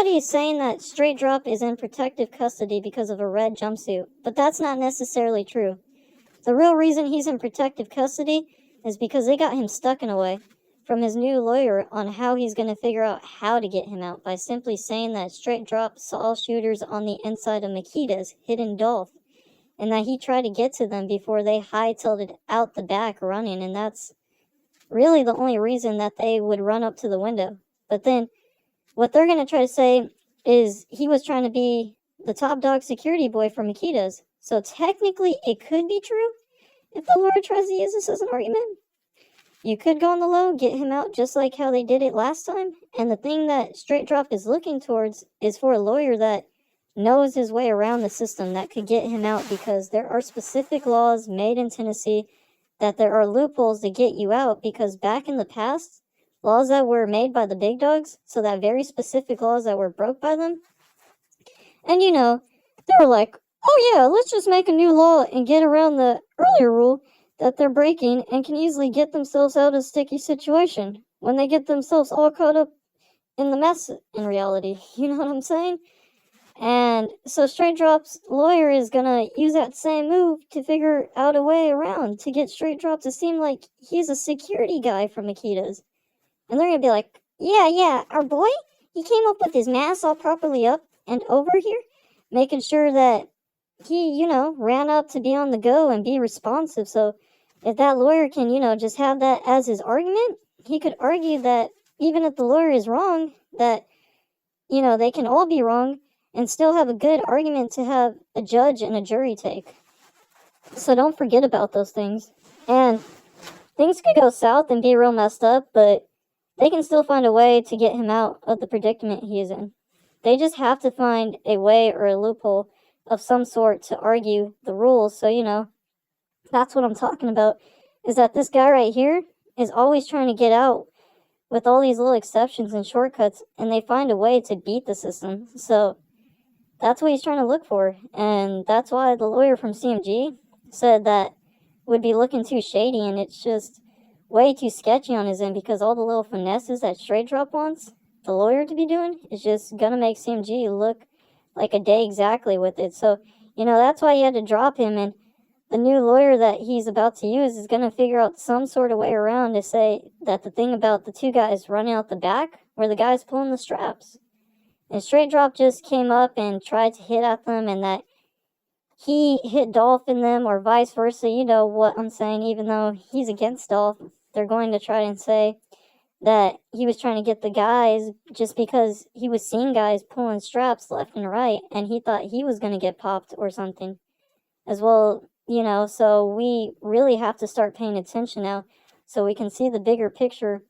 everybody is saying that Straight Drop is in protective custody because of a red jumpsuit, but that's not necessarily true. The real reason he's in protective custody is because they got him stuck in a way from his new lawyer on how he's going to figure out how to get him out by simply saying that Straight Drop saw shooters on the inside of Makedas, hidden Dolph, and that he tried to get to them before they hightailed it out the back running, and that's really the only reason that they would run up to the window. But then, what they're going to try to say is he was trying to be the top dog security boy for Makedas. So technically, it could be true if the lawyer tries to use this as an argument. You could go on the low, get him out just like how they did it last time. And the thing that Straight Drop is looking towards is for a lawyer that knows his way around the system that could get him out, because there are specific laws made in Tennessee that there are loopholes to get you out, because back in the past, laws that were made by the big dogs, so that very specific laws that were broke by them, and they were like, oh yeah, let's just make a new law and get around the earlier rule that they're breaking and can easily get themselves out of a sticky situation when they get themselves all caught up in the mess in reality. You know what I'm saying? And so Straight Drop's lawyer is gonna use that same move to figure out a way around to get Straight Drop to seem like he's a security guy from Makedas. And they're gonna be like, yeah, our boy, he came up with his mask all properly up and over here, making sure that he, ran up to be on the go and be responsive. So if that lawyer can, just have that as his argument, he could argue that even if the lawyer is wrong, that, they can all be wrong and still have a good argument to have a judge and a jury take. So don't forget about those things. And things could go south and be real messed up, but they can still find a way to get him out of the predicament he is in. They just have to find a way or a loophole of some sort to argue the rules. So, that's what I'm talking about, is that this guy right here is always trying to get out with all these little exceptions and shortcuts, and they find a way to beat the system. So that's what he's trying to look for, and that's why the lawyer from CMG said that would be looking too shady, and it's just way too sketchy on his end, because all the little finesses that Straight Drop wants the lawyer to be doing is just gonna make CMG look like a day exactly with it. So, that's why he had to drop him, and the new lawyer that he's about to use is going to figure out some sort of way around to say that the thing about the two guys running out the back were the guys pulling the straps. And Straight Drop just came up and tried to hit at them, and that he hit Dolph in them, or vice versa. You know what I'm saying? Even though he's against Dolph, they're going to try and say that he was trying to get the guys just because he was seeing guys pulling straps left and right, and he thought he was going to get popped or something as well. So we really have to start paying attention now so we can see the bigger picture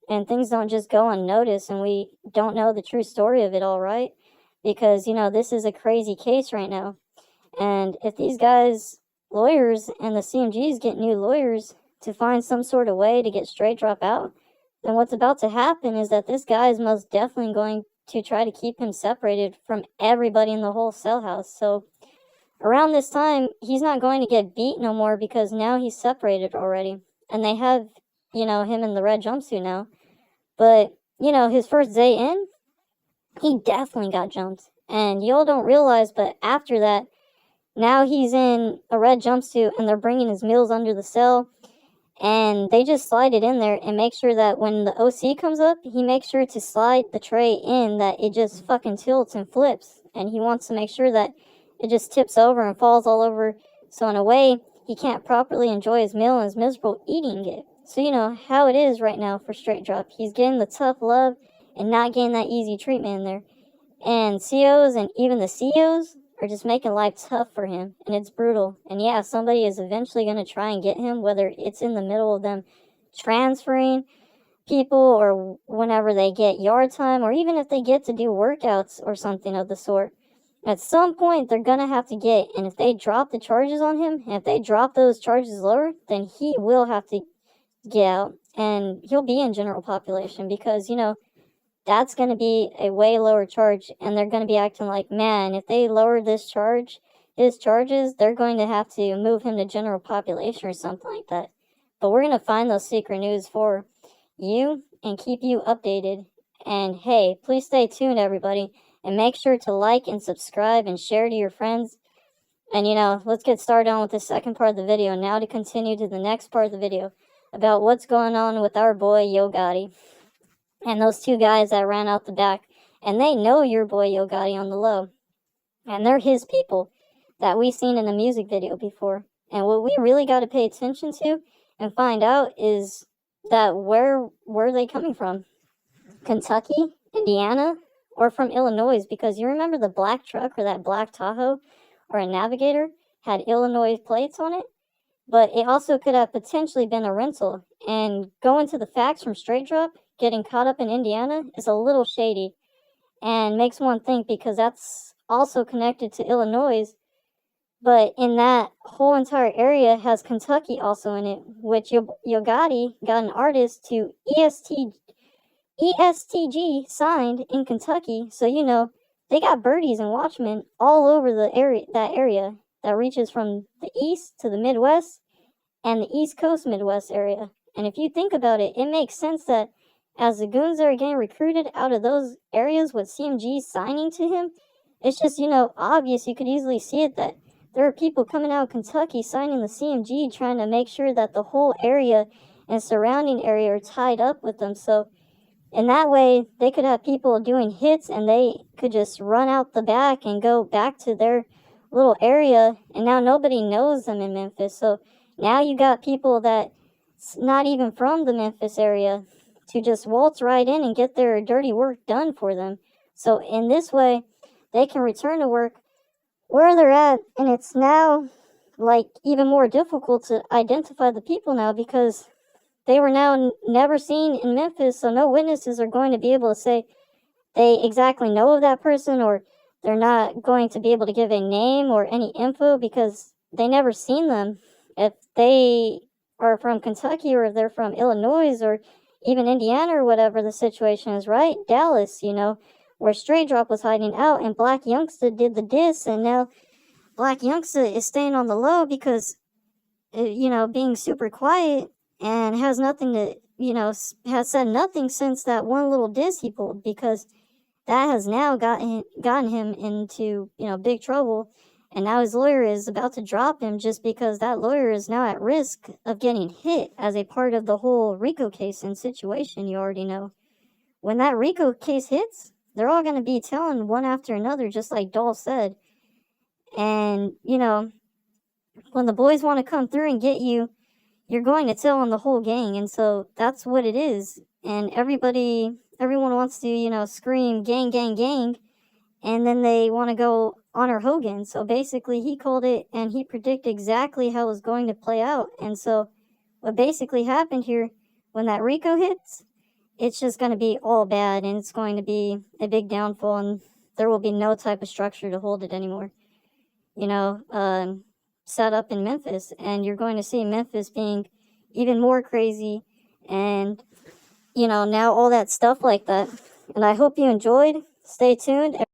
and things don't just go unnoticed and we don't know the true story of it all, right? Because, this is a crazy case right now. And if these guys, lawyers, and the CMGs get new lawyers to find some sort of way to get Straight Drop out, then what's about to happen is that this guy is most definitely going to try to keep him separated from everybody in the whole cell house. So around this time, he's not going to get beat no more because now he's separated already. And they have, him in the red jumpsuit now. But, his first day in, he definitely got jumped. And y'all don't realize, but after that, now he's in a red jumpsuit and they're bringing his meals under the cell. And they just slide it in there and make sure that when the OC comes up, he makes sure to slide the tray in that it just fucking tilts and flips. And he wants to make sure that it just tips over and falls all over. So in a way, he can't properly enjoy his meal and is miserable eating it. So how it is right now for Straight Drop. He's getting the tough love and not getting that easy treatment in there. And COs and even the COs are just making life tough for him. And it's brutal. And yeah, somebody is eventually going to try and get him, whether it's in the middle of them transferring people or whenever they get yard time, or even if they get to do workouts or something of the sort. At some point, they're going to have to get, and if they drop the charges on him, and if they drop those charges lower, then he will have to get out, and he'll be in general population, because, that's going to be a way lower charge, and they're going to be acting like, man, if they lower his charges, they're going to have to move him to general population or something like that. But we're going to find those secret news for you and keep you updated. And hey, please stay tuned, everybody, and make sure to like and subscribe and share to your friends. And let's get started on with the second part of the video. Now to continue to the next part of the video about what's going on with our boy Yo Gotti and those two guys that ran out the back. And they know your boy Yo Gotti on the low. And they're his people that we seen in a music video before. And what we really got to pay attention to and find out is that where are they coming from? Kentucky, Indiana, or from Illinois? Because you remember the black truck or that black Tahoe or a Navigator had Illinois plates on it, but it also could have potentially been a rental. And going to the facts from Straight Drop, getting caught up in Indiana is a little shady and makes one think, because that's also connected to Illinois, but in that whole entire area has Kentucky also in it, which Yo Gotti got an artist to ESTG signed in Kentucky, so they got birdies and watchmen all over the area that reaches from the east to the Midwest and the East Coast Midwest area. And if you think about it, it makes sense that as the goons are getting recruited out of those areas with CMG signing to him, it's just, obvious. You could easily see it that there are people coming out of Kentucky signing the CMG, trying to make sure that the whole area and surrounding area are tied up with them. So in that way, they could have people doing hits and they could just run out the back and go back to their little area. And now nobody knows them in Memphis. So now you got people that's not even from the Memphis area to just waltz right in and get their dirty work done for them. So in this way, they can return to work where they're at. And it's now even more difficult to identify the people now, because they were now never seen in Memphis, so no witnesses are going to be able to say they exactly know of that person, or they're not going to be able to give a name or any info because they never seen them. If they are from Kentucky, or if they're from Illinois, or even Indiana, or whatever the situation is, right? Dallas, where Straight Drop was hiding out, and Black Youngsta did the diss, and now Black Youngsta is staying on the low because, being super quiet, and has nothing to, has said nothing since that one little diss he pulled, because that has now gotten him into, big trouble. And now his lawyer is about to drop him just because that lawyer is now at risk of getting hit as a part of the whole RICO case and situation. You already know. When that RICO case hits, they're all going to be telling one after another, just like Dolph said. And, when the boys want to come through and get you, you're going to tell on the whole gang. And so that's what it is. And everyone wants to, scream gang, gang, gang. And then they want to go honor Hogan. So basically he called it, and he predicted exactly how it was going to play out. And so what basically happened here, when that RICO hits, it's just going to be all bad, and it's going to be a big downfall, and there will be no type of structure to hold it anymore. Set up in Memphis, and you're going to see Memphis being even more crazy, and now all that stuff like that. And I hope you enjoyed. Stay tuned.